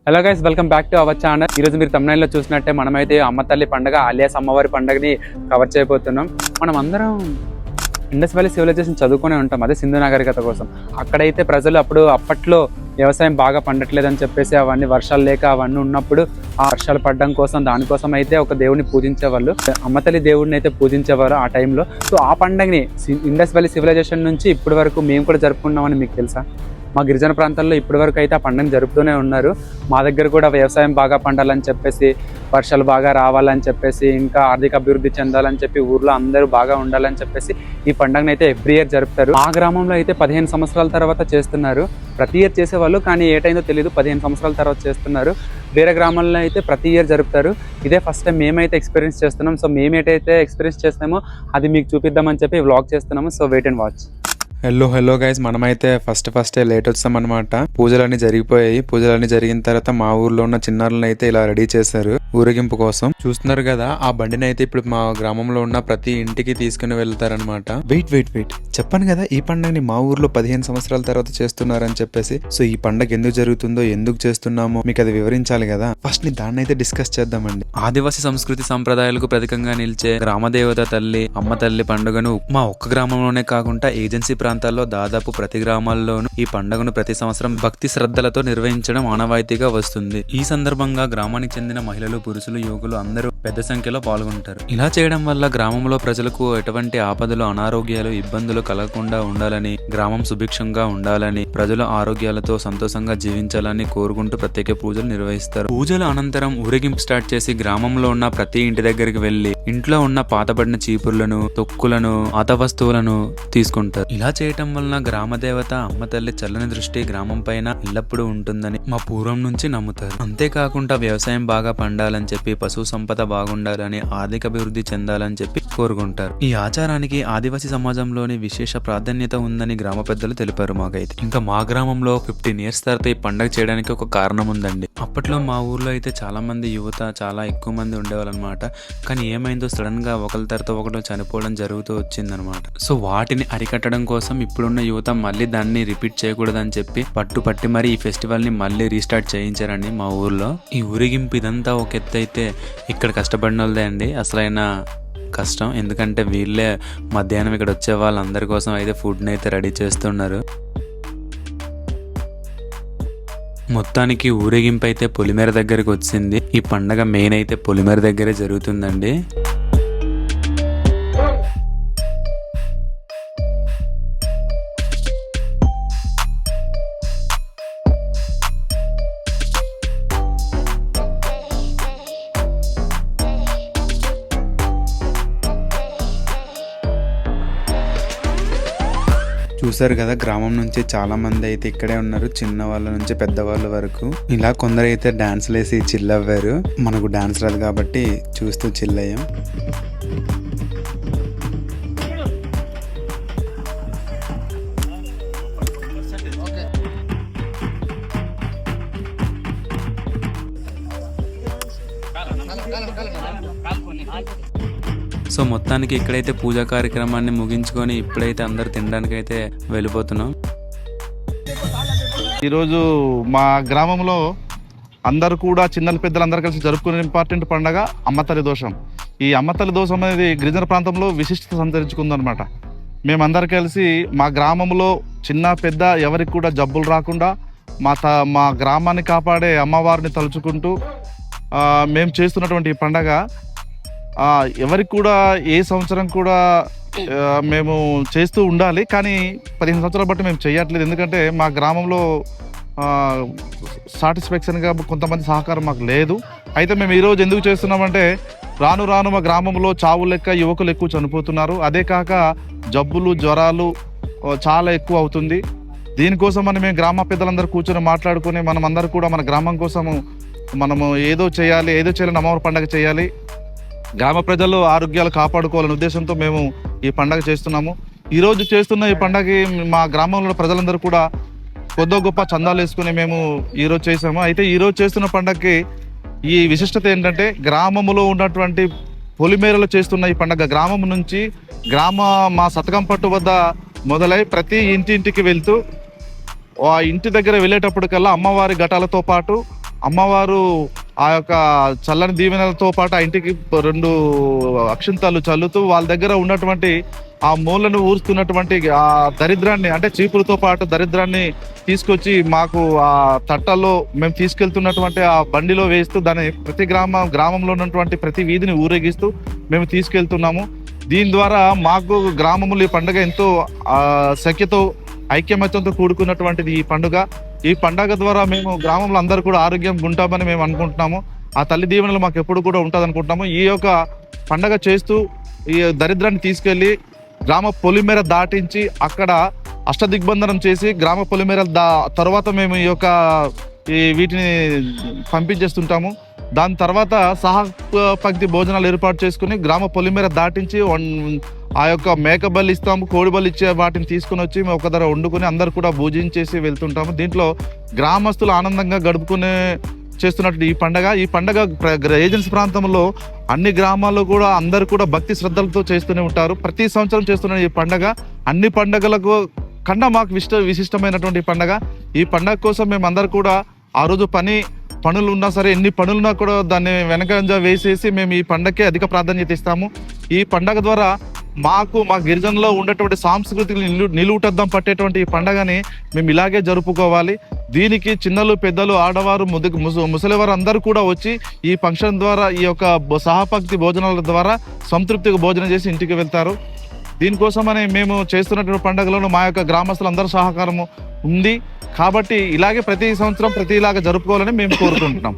Hello guys, welcome back to our channel. ఈరోజు మీరు తమిళనాడులో చూసినట్టే మనమైతే అమ్మ తల్లి పండుగ అలియాస్ అమ్మవారి పండుగని కవర్ చేయబోతున్నాం. మనం అందరం ఇండస్ వ్యాలీ సివిలైజేషన్ చదువుకునే ఉంటాం, అదే సింధు నాగరికత కోసం. అక్కడైతే ప్రజలు అప్పట్లో వ్యవసాయం బాగా పండట్లేదని చెప్పేసి అవన్నీ వర్షాలు లేక అవన్నీ ఉన్నప్పుడు ఆ వర్షాలు పడడం కోసం దానికోసం అయితే ఒక దేవుడిని పూజించేవాళ్ళు, అమ్మ తల్లి దేవుడిని అయితే పూజించేవారు ఆ టైంలో. సో ఆ పండుగని ఇండస్ వ్యాలీ సివిలైజేషన్ నుంచి ఇప్పటి వరకు మేము కూడా జరుపుకున్నామని మీకు తెలుసా? మా గిరిజన ప్రాంతాల్లో ఇప్పటి వరకు అయితే ఆ పండుగను జరుపుతూనే ఉన్నారు. మా దగ్గర కూడా వ్యవసాయం బాగా పండాలని చెప్పేసి, వర్షాలు బాగా రావాలని చెప్పేసి, ఇంకా ఆర్థిక అభివృద్ధి చెందాలని చెప్పి, ఊర్లో అందరూ బాగా ఉండాలని చెప్పేసి ఈ పండుగను అయితే ఎవ్రీ ఇయర్ జరుపుతారు. మా గ్రామంలో అయితే 15 సంవత్సరాల తర్వాత చేస్తున్నారు. ప్రతి ఇయర్ చేసేవాళ్ళు, కానీ ఏ టైంలో తెలియదు, 15 సంవత్సరాల తర్వాత చేస్తున్నారు. వేరే గ్రామాల్లో అయితే ప్రతి ఇయర్ జరుపుతారు. ఇదే ఫస్ట్ టైం మేమైతే ఎక్స్పీరియన్స్ చేస్తున్నాం. సో మేము ఏటైతే ఎక్స్పీరియన్స్ చేస్తామో అది మీకు చూపిద్దామని చెప్పి వ్లాగ్ చేస్తున్నాము. So wait and watch. Hello guys, మనమైతే ఫస్ట్ లేట్ వచ్చామన్నమాట. పూజలన్నీ జరిగిపోయాయి. పూజలన్నీ జరిగిన తర్వాత మా ఊర్లో ఉన్న చిన్నారులను అయితే ఇలా రెడీ చేశారు ఊరేగింపు కోసం. చూస్తున్నారు కదా, ఆ బండిని అయితే ఇప్పుడు మా గ్రామంలో ఉన్న ప్రతి ఇంటికి తీసుకుని వెళ్తారనమాట. వెయిట్ చెప్పాను కదా, ఈ పండుగని మా ఊర్లో 15 సంవత్సరాల తర్వాత చేస్తున్నారని చెప్పేసి. సో ఈ పండుగ ఎందుకు జరుగుతుందో, ఎందుకు చేస్తున్నామో మీకు అది వివరించాలి కదా. ఫస్ట్ దాన్ని అయితే డిస్కస్ చేద్దామండి. ఆదివాసీ సంస్కృతి సంప్రదాయాలకు ప్రతీకంగా నిలిచే గ్రామదేవత తల్లి అమ్మ తల్లి పండుగను మా ఒక్క గ్రామంలోనే కాకుండా ఏజెన్సీ ప్రాంతాల్లో దాదాపు ప్రతి గ్రామాల్లోనూ ఈ పండుగను ప్రతి సంవత్సరం భక్తి శ్రద్ధలతో నిర్వహించడం ఆనవాయితీగా వస్తుంది. ఈ సందర్భంగా గ్రామానికి చెందిన మహిళలు, పురుషులు, యువకులు అందరూ పెద్ద సంఖ్యలో పాల్గొంటారు. ఇలా చేయడం వల్ల గ్రామంలో ప్రజలకు ఎటువంటి ఆపదలు, అనారోగ్యాలు, ఇబ్బందులు కలగకుండా ఉండాలని, గ్రామం సుభిక్షంగా ఉండాలని, ప్రజలు ఆరోగ్యాలతో సంతోషంగా జీవించాలని కోరుకుంటూ ప్రత్యేక పూజలు నిర్వహిస్తారు. పూజల అనంతరం ఊరేగింపు స్టార్ట్ చేసి గ్రామంలో ఉన్న ప్రతి ఇంటి దగ్గరికి వెళ్లి ఇంట్లో ఉన్న పాతబడిన చీపుర్లను, తొక్కులను, పాత వస్తువులను తీసుకుంటారు. ఇలా చేయటం వలన గ్రామదేవత అమ్మ తల్లి చల్లని దృష్టి గ్రామం పైన ఎల్లప్పుడూ ఉంటుందని మా పూర్వం నుంచి నమ్ముతారు. అంతేకాకుండా వ్యవసాయం బాగా పండాలని చెప్పి, పశు సంపద బాగుండాలని, ఆర్థిక అభివృద్ధి చెందాలని చెప్పి కోరుకుంటారు. ఈ ఆచారానికి ఆదివాసీ సమాజంలోని విశేష ప్రాధాన్యత ఉందని గ్రామ పెద్దలు తెలిపారు మాకైతే. ఇంకా మా గ్రామంలో 15 ఇయర్స్ తర్వాత ఈ పండుగ చేయడానికి ఒక కారణం ఉందండి. అప్పట్లో మా ఊర్లో అయితే చాలా మంది యువత చాలా ఎక్కువ మంది ఉండేవాళ్ళు అనమాట. కానీ ఏమైందో సడన్ గా ఒకరి తర్వాత ఒకరు చనిపోవడం జరుగుతూ వచ్చిందనమాట. సో వాటిని అరికట్టడం కోసం ఇప్పుడున్న యువత మళ్ళీ దాన్ని రిపీట్ చేయకూడదని చెప్పి పట్టి మరి ఈ ఫెస్టివల్ ని మళ్ళీ రీస్టార్ట్ చేయించారండి మా ఊర్లో. ఈ ఊరేగింపు ఇదంతా ఒక ఎత్తు అయితే, ఇక్కడ కష్టపడిన వాళ్ళదే అండి అసలైన కష్టం. ఎందుకంటే వీళ్ళే మధ్యాహ్నం ఇక్కడ వచ్చే వాళ్ళందరి కోసం అయితే ఫుడ్ని అయితే రెడీ చేస్తున్నారు. మొత్తానికి ఊరేగింపు అయితే పొలిమేర దగ్గరికి వచ్చింది. ఈ పండగ మెయిన్ అయితే పొలిమేర దగ్గరే జరుగుతుందండి. చూసారు కదా, గ్రామం నుంచి చాలా మంది అయితే ఇక్కడే ఉన్నారు, చిన్న వాళ్ళ నుంచి పెద్దవాళ్ళ వరకు. ఇలా కొందరు అయితే డాన్స్లు వేసి చిల్ అవ్వారు. మనకు డాన్స్ రాదు కాబట్టి చూస్తూ చిల్ అయ్యాం. సో మొత్తానికి ఇక్కడైతే పూజా కార్యక్రమాన్ని ముగించుకొని ఇప్పుడైతే అందరు తినడానికి అయితే వెళ్ళిపోతున్నాం. ఈరోజు మా గ్రామంలో అందరూ కూడా చిన్నల పెద్దలు అందరూ కలిసి జరుపుకునే ఇంపార్టెంట్ పండుగ అమ్మతల్లి దోషం. ఈ అమ్మతల్లి దోషం అనేది గిరిజన ప్రాంతంలో విశిష్టత సంతరించుకుందనమాట. మేమందరం కలిసి మా గ్రామంలో చిన్న పెద్ద ఎవరికి కూడా జబ్బులు రాకుండా మా గ్రామాన్ని కాపాడే అమ్మవారిని తలుచుకుంటూ మేము చేస్తున్నటువంటి ఈ పండగ ఎవరికి కూడా ఏ సంవత్సరం కూడా మేము చేస్తూ ఉండాలి, కానీ 15 సంవత్సరాలు బట్టి మేము చేయట్లేదు. ఎందుకంటే మా గ్రామంలో సాటిస్ఫాక్షన్గా కొంతమంది సహకారం మాకు లేదు. అయితే మేము ఈరోజు ఎందుకు చేస్తున్నామంటే, రాను మా గ్రామంలో చావు లెక్క యువకులు ఎక్కువ చనిపోతున్నారు. అదే కాక జబ్బులు, జ్వరాలు చాలా ఎక్కువ అవుతుంది. దీనికోసమని మేము గ్రామ పెద్దలందరూ కూర్చొని మాట్లాడుకొని మనమందరూ కూడా మన గ్రామం కోసము మనము ఏదో చేయాలని అమ్మవారి పండుగ చేయాలి, గ్రామ ప్రజలు ఆరోగ్యాలు కాపాడుకోవాలనే ఉద్దేశంతో మేము ఈ పండగ చేస్తున్నాము. ఈరోజు చేస్తున్న ఈ పండగకి మా గ్రామంలో ప్రజలందరూ కూడా కొద్ది గొప్ప చందాలు వేసుకుని మేము ఈరోజు చేసాము. అయితే ఈరోజు చేస్తున్న పండగకి ఈ విశిష్టత ఏంటంటే, గ్రామంలో ఉన్నటువంటి పొలిమేరలో చేస్తున్న ఈ పండగ గ్రామం నుంచి మా సతకం పట్టు వద్ద మొదలై ప్రతి ఇంటింటికి వెళ్తూ ఆ ఇంటి దగ్గర వెళ్ళేటప్పటికల్లా అమ్మవారి ఘటాలతో పాటు అమ్మవారు ఆ యొక్క చల్లని దీవెనలతో పాటు ఆ ఇంటికి 2 అక్షింతలు చల్లుతూ వాళ్ళ దగ్గర ఉన్నటువంటి ఆ మూలను ఊరుస్తున్నటువంటి ఆ దరిద్రాన్ని, అంటే చీపులతో పాటు దరిద్రాన్ని తీసుకొచ్చి మాకు ఆ తట్టల్లో మేము తీసుకెళ్తున్నటువంటి ఆ బండిలో వేస్తూ దాన్ని ప్రతి గ్రామంలో ఉన్నటువంటి ప్రతి వీధిని ఊరేగిస్తూ మేము తీసుకెళ్తున్నాము. దీని ద్వారా మాకు గ్రామంలో ఈ పండుగ ఎంతో సఖ్యతో ఐక్యమత్యంతో కూడుకున్నటువంటిది ఈ పండుగ. ఈ పండుగ ద్వారా మేము గ్రామంలో అందరూ కూడా ఆరోగ్యంగా ఉంటామని మేము అనుకుంటున్నాము. ఆ తల్లి దీవెనలు మాకు ఎప్పుడు కూడా ఉంటుంది అనుకుంటున్నాము. ఈ యొక్క పండుగ చేస్తూ ఈ దరిద్రాన్ని తీసుకెళ్లి గ్రామ పొలిమేర దాటించి అక్కడ అష్టదిగ్బంధనం చేసి గ్రామ పొలిమేర తర్వాత మేము వీటిని పంపించేస్తుంటాము. దాని తర్వాత సహపంక్తి భోజనాలు ఏర్పాటు చేసుకుని గ్రామ పొలిమేర దాటించి ఆ యొక్క మేక బలి ఇస్తాము, కోడి బలి ఇచ్చే వాటిని తీసుకుని వచ్చి మేము ఒక దగ్గర వండుకొని అందరు కూడా భోజించేసి వెళ్తుంటాము. దీంట్లో గ్రామస్తులు ఆనందంగా గడుపుకునే చేస్తున్నట్టు ఈ పండగ ఏజెన్సీ ప్రాంతంలో అన్ని గ్రామాల్లో కూడా అందరు కూడా భక్తి శ్రద్ధలతో చేస్తూనే ఉంటారు. ప్రతి సంవత్సరం చేస్తున్న ఈ పండగ అన్ని పండగలకు కన్నా మాకు విశిష్టమైనటువంటి పండగ. ఈ పండగ కోసం మేము అందరు కూడా ఆ రోజు పనులు ఉన్నా సరే, ఎన్ని పనులున్నా కూడా దాన్ని వెనకంజ వేసేసి మేము ఈ పండగకే అధిక ప్రాధాన్యత ఇస్తాము. ఈ పండగ ద్వారా మా గిరిజనలో ఉన్నటువంటి సాంస్కృతిక నిలువుటద్దం పట్టేటువంటి ఈ పండగని మేము ఇలాగే జరుపుకోవాలి. దీనికి చిన్నలు, పెద్దలు, ఆడవారు, ముసలివారు అందరూ కూడా వచ్చి ఈ ఫంక్షన్ ద్వారా ఈ యొక్క సహపంక్తి భోజనాల ద్వారా సంతృప్తిగా భోజనం చేసి ఇంటికి వెళ్తారు. దీనికోసమని మేము చేస్తున్నటువంటి పండుగలను మా యొక్క గ్రామస్తులందరూ సహకారము ఉంది కాబట్టి ఇలాగే ప్రతి సంవత్సరం ఇలాగా జరుపుకోవాలని మేము కోరుకుంటున్నాం.